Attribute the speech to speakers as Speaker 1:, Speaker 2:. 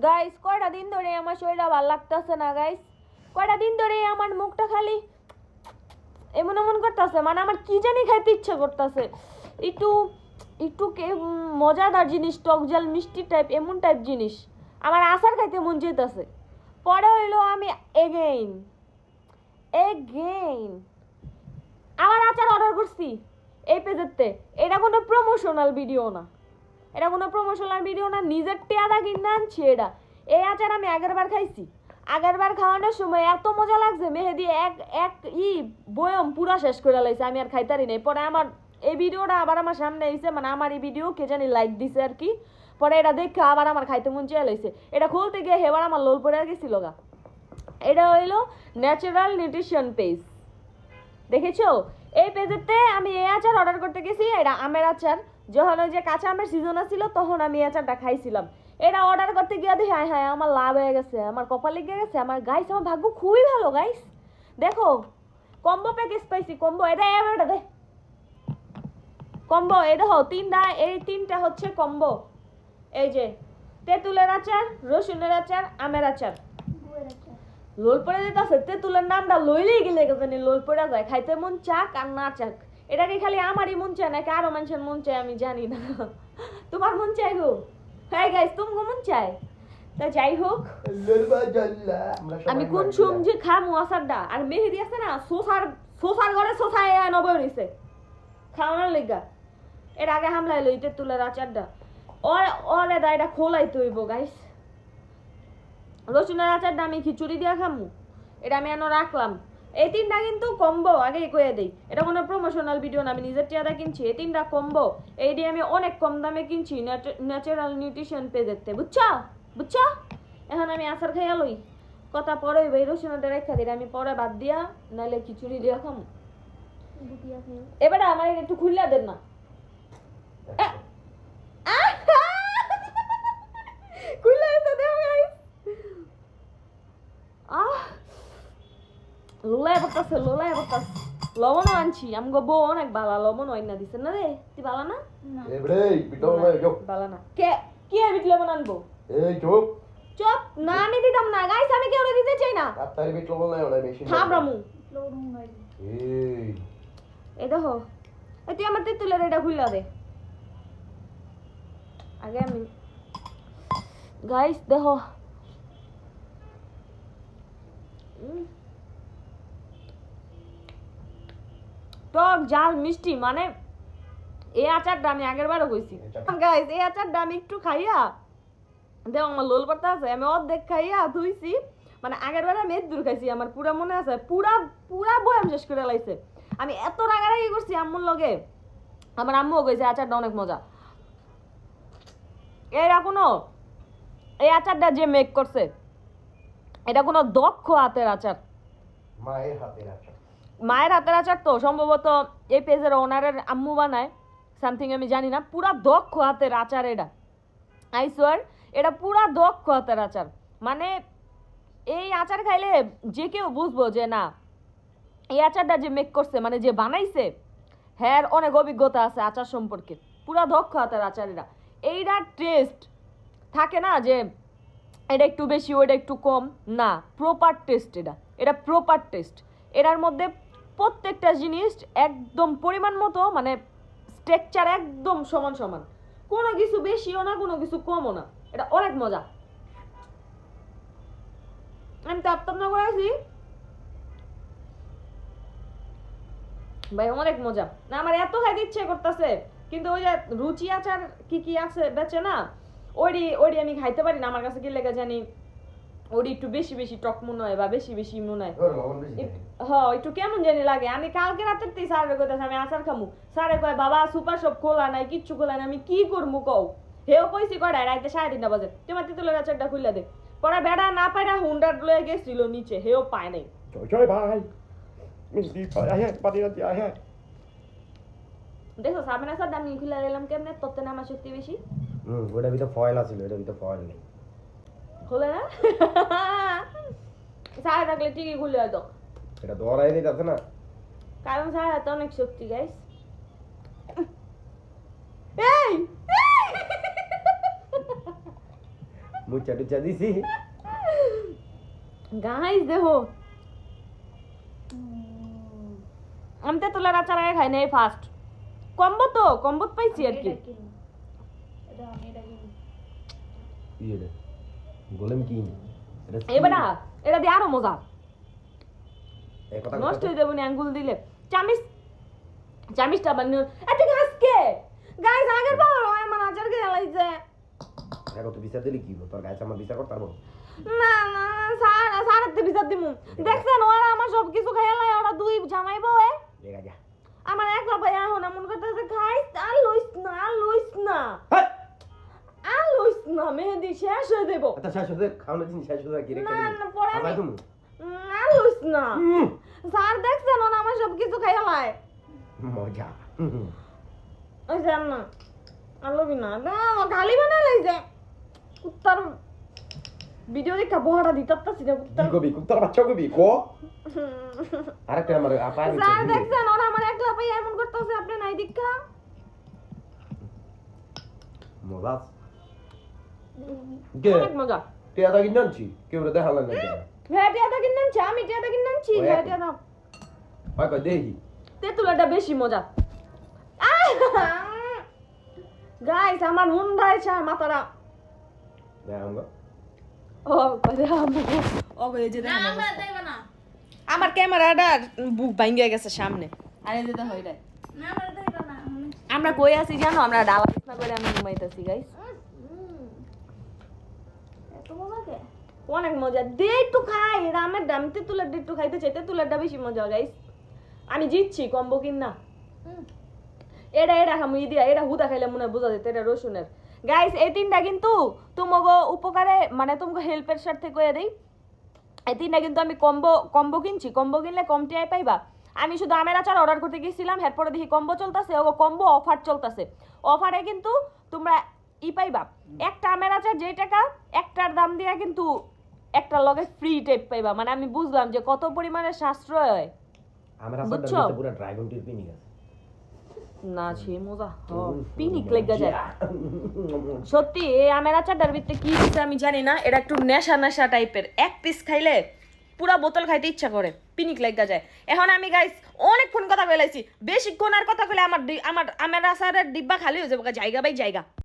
Speaker 1: Guys কয়টা দিন ধরে আমার শরীরটা ভালো লাগতেছে না গাইস, কয়টা দিন ধরে আমার মুখটা খালি এমন এমন করতেছে, মানে আমার কি জানি খাইতে ইচ্ছে করতেছে। একটু একটু মজাদার জিনিস, টক ঝাল মিষ্টি টাইপ এমন টাইপ জিনিস আমার আচার খাইতে মন যেতেছে। পরে হইলো আমি এগেইন এগেইন আবার আচার অর্ডার করছি এই পেজেতে। এটা কোনো প্রমোশনাল ভিডিও না, এটা কোনো প্রমোশনাল ভিডিও না, নিজের টেয়াদা কিনে আনছি এটা। এই আচার আমি আগের বার খাইছি, আগের বার খাওয়ানোর সময় এত মজা লাগছে, মেহেদি এক এক বয়ম পুরা শেষ করে লাইছে, আমি আর খাইতারি নাই। পরে আমার এই ভিডিওটা আবার আমার সামনে আইছে, মানে আমার এই ভিডিও কে জানি লাইক দিছে আর কি। পরে এটা দেখে আবার আমার খাইতে মন চেয়ে লাইছে। এটা খুলতে গিয়ে হেবার আমার লোল পড়ে গেছিল গা। এটা হইলো ন্যাচারাল নিউট্রিশন পেজ, দেখেছো? এই পেজেতে আমি এই আচার অর্ডার করতে গেছি, এটা আমের আচার। যখন ওই যে কাঁচা আমের সিজন ছিল তখন আমি আচারটা খাইছিলাম। এটা অর্ডার করতে গিয়ে দেখি হায় হায় আমার লাভ হয়ে গেছে, আমার কপাল লেগে গেছে, আমার গাইস আমার ভাগ্য খুবই ভালো গাইস। দেখো কম্বো প্যাকেজ পাইছি, কম্বো এটা এটা দে কম্বো, এই দেখো তিনটা, এই তিনটা হচ্ছে কম্বো। এই যে তেঁতুলের আচার, রসুনের আচার, আমের আচার। লোল পড়ে যেতেছে, তেঁতুলের নামটা লইলেই গেলে জানি লোল পড়ে যায়, খাইতে মন চাক আর না চাক। এটা কি খালি আমারই মন চায় নাকি আরো মানুষের মন চায় আমি জানি না। তোমার মন চাই গো? হ্যাঁ গাইস তোমার মন চায়? তা যাই হোক, আমি কোন সুম যে খামু আচারটা। আর মেহেদি আছে না, সোসার ঘরে সোসায় নবয় রয়েছে খাওয়ানোর লেগা। এর আগে হামলাই লই তেঁতুলের আচারটা, ওরে দা এটা খোলাই তৈব গাইস। রসুনের আচারটা আমি খিচুড়ি দিয়া খামু, এটা আমি এনে রাখলাম। এই তিনটা কিন্তু কম্বো, আগে কয়ে দেই এটা কোনো প্রমোশনাল ভিডিও না, আমি নিজের টিয়াদা কিনছি। এই তিনটা কম্বো, এই দিয়ে আমি অনেক কম দামে কিনছি ন্যাচারাল নিউট্রিশন পেজেতে, বুঝছো বুঝছো? এখন আমি আচার খাইয়া লই, কথা পরে এই রসুনটা রেখা দিই, আমি পরে বাদ দিয়া নাহলে খিচুড়ি দিয়া খামু। এবারে আমার একটু খুললা দেন না, খুললা এসে দেও গাইস। লোলায় বলতাছে, লোলায় বলতাছে। লবণও আনছি, আমগো বউ অনেক বালা, লবণ হয় না দিছে না রে। তুই বালা না? বালা না কে কে বিট লবণ আনবো? এই চুপ চুপ, না আমি দিতাম না গাইস, আমি কেউ দিতে চাই না। তাড়াতাড়ি বিট লবণ নাই, ওটা বেশি থামরামু লবণ নাই। এই দেখো, এই তুই আমার তেঁতুলের এটা খুইলা দে আগে। আমি গাইস দেখো, টক ঝাল মিষ্টি, মানে এই আচারটা আমি আগের বারও কইছি গাইস। এই আচারটা আমি একটু খাইয়া দেখ আমার লোল করতে আছে, আমি অর্ধেক খাইয়া ধুইছি, মানে আগের বার আমি দূর খাইছি, আমার পুরা মনে আছে, পুরা পুরা বয়াম শেষ করে লাইছে। আমি এত রাগারাগি করছি আম্মুর লগে, আমার আম্মুও কইছে আচারটা অনেক মজা। এরা কোনো এই আচারটা যে মেক করছে এটা কোনো দক্ষ হাতের আচার, মায়ের হাতের আচার। মায়ের হাতের আচার তো সম্ভবত এই পেজের ওনারের আম্মু বানায় সামথিং, আমি জানি না। পুরা দক্ষ হাতের আচার এটা, আই সোয়ার এটা পুরা দক্ষ হাতের আচার। মানে এই আচার খাইলে যে কেউ বুঝবো যে না এই আচারটা যে মেক করছে, মানে যে বানাইছে হ্যাঁ অনেক অভিজ্ঞতা আছে আচার সম্পর্কে। পুরা দক্ষ হাতের আচার এটা। এইটার টেস্ট থাকে না যে এটা একটু বেশি ওইটা একটু কম, না, প্রপার টেস্ট। এটা প্রপার টেস্ট। এটার মধ্যে প্রত্যেকটা জিনিস একদম পরিমাণ মতো, মানে স্ট্রাকচার একদম সমান সমান, কোনো কিছু বেশিও না কোনো কিছু কমও না। এটা অনেক মজা। আমি তো আপনার করে আছি ভাই, অনেক মজা। না আমার এত খাইতে ইচ্ছে করতেছে, কিন্তু ওই যে রুচি আচার কি কি আছে বেচে না, ওইডি আমি খাইতে পারি না। আমার কাছে কি লেগে জানি ওডি একটু বেশি বেশি টক মনে হয় বা বেশি বেশি মনে হয়, হ্যাঁ একটু কেমন জানি লাগে। আমি কালকে রাতের স্যারের কইতাছি আমি আচার খামু, স্যারে কয় বাবা সুপার সব খোলা নাই, কিচ্ছু খোলা নাই। আমি কি করবো কও? হেও কইছি কয়টা রাইতে 3:30 বাজে, তোমার তেঁতুলের আচারটা খুলে দে। পরে বেড়া না পাইরা হুন্ডার লয়ে গেছিল নিচে, হেও পায় নাই।
Speaker 2: জয় ভাই মিষ্টি আহে পাতি রাতি আহে।
Speaker 1: দেখো সামনে আসার দাম খুলে দিলাম কেমনে, তোতে না আমার শক্তি বেশি।
Speaker 2: ওটা ভিতরে ফয়েল আছিল, এটা ভিতরে ফয়েল নেই,
Speaker 1: খুলে না। সারা থাকলে ঠিকই খুলে হয়তো,
Speaker 2: এটা দৌড়াই দিতে না,
Speaker 1: কারণ সারা হাতে অনেক শক্তি গাইস। এই
Speaker 2: মুচা টুচা দিছি
Speaker 1: গাইস দেখো আমি তেঁতুলের আচার আগে খাই না এই ফার্স্ট কম্বো পাইছি আর কি
Speaker 2: ইয়ে রে বলেন কি
Speaker 1: এবারে এটা দিয়ে আরো মজা
Speaker 2: এই কথা
Speaker 1: নষ্ট হয়ে যাবে না আঙ্গুল দিলে চামিচটা বানিয়ে এত গাছকে গাইস আগের বার আমার আচার খেয়ে লাইছে
Speaker 2: এখন তো বিচার দিলি কি তোর গায়ে আমার বিচার করতে পারবো
Speaker 1: না সারাতে বিচার দিমু দেখছেন ওরা আমার সব কিছু খাইয়া লাই ওরা দুই জামাই বউ
Speaker 2: দেখা যা
Speaker 1: আমার একলা ভাইয়া এখন এমন করতেছে খাইস আর লইস না মেহেদি শেষ হয়ে দেবো
Speaker 2: আচ্ছা শেষ হতে খাওয়ানো জিনিস শেষ হতে কি রে
Speaker 1: না পরে
Speaker 2: আবার তুমি
Speaker 1: আর লইস না স্যার দেখছেন ওরা আমার সব কিছু খাইয়া লাই
Speaker 2: মজা
Speaker 1: ওই জান না আর লবি না গালি বানা লাইছে কুত্তার ভিডিও দেখা বহাটা দিতাছি না কুত্তার
Speaker 2: কি কবি কুত্তার বাচ্চা কবি কো আরেকটা আমার আপা
Speaker 1: স্যার দেখছেন ওরা আমার একলা ভাইয়া এমন করতেছে আপনি নাই দেখা
Speaker 2: মজা কে
Speaker 1: অনেক মজা
Speaker 2: টিয়াটা কিনছি কেউ রে দেখালেন না
Speaker 1: হ্যাঁ টিয়াটা কিনছি আমি টিয়াটা কিনছি হ্যাঁ টিয়াটা
Speaker 2: হয় কই দেখি
Speaker 1: তেঁতুলটা বেশি মজা গাইস আমার মুন্ডায় চায় মাথাটা
Speaker 2: দেখাম
Speaker 1: ও কইরা ও কই যে দেখেন আমার ক্যামেরাটা বুক ভাঙে গেছে সামনে আরে যেটা হই রে আমরা কই আছি জানো আমরা ডালা বিছনা করে আমি ঘুমাইতেছি গাইস এত মজা কে অনেক মজা দে একটু খাই রামের দাম তেঁতুলের একটু খাইতে চাই তেঁতুলেরটা বেশি মজা গাইস আমি জিতছি কম্বো কিন না এটা খামু দিয়া এটা হুদা খাইলে মনে বোঝা যেত এটা রসুনের গাইস এই তিনটা কিন্তু তোমাগো উপকারে মানে তোমাকে হেল্পের সাথে কইয়া দেই এই তিনটা কিন্তু আমি কম্বো কিনছি কম্বো কিনলে কম টিআই পাইবা আমি শুধু আমের আচার অর্ডার করতে গেছিলাম এরপরে দেখি কম্বো চলতেছে ও কম্বো অফার চলতেছে অফারে কিন্তু তোমরা পাইবা একটা আমের আচার যেই টাকা একটার দাম দিয়া কিন্তু একটা লগে ফ্রি টাইপ পাইবা মানে আমি বুঝলাম যে কত পরিমাণে সাশ্রয় হয়
Speaker 2: আমার আসার পুরো ড্রাগন টির পিনি আছে
Speaker 1: না ছি মজা পিনিক লেগা যায় সত্যি এই আমের আচারটার ভিতরে কি দিছে আমি জানি না এটা একটু নেশা টাইপের এক পিস খাইলে পুরা বোতল খাইতে ইচ্ছা করে পিনিক লেগা যায় এখন আমি গাইস অনেকক্ষণ কথা কইলাইছি বেশিক্ষণ আর কথা কইলে আমার আমের আচারের ডিব্বা খালি হয়ে যাবে জায়গা বাই জায়গা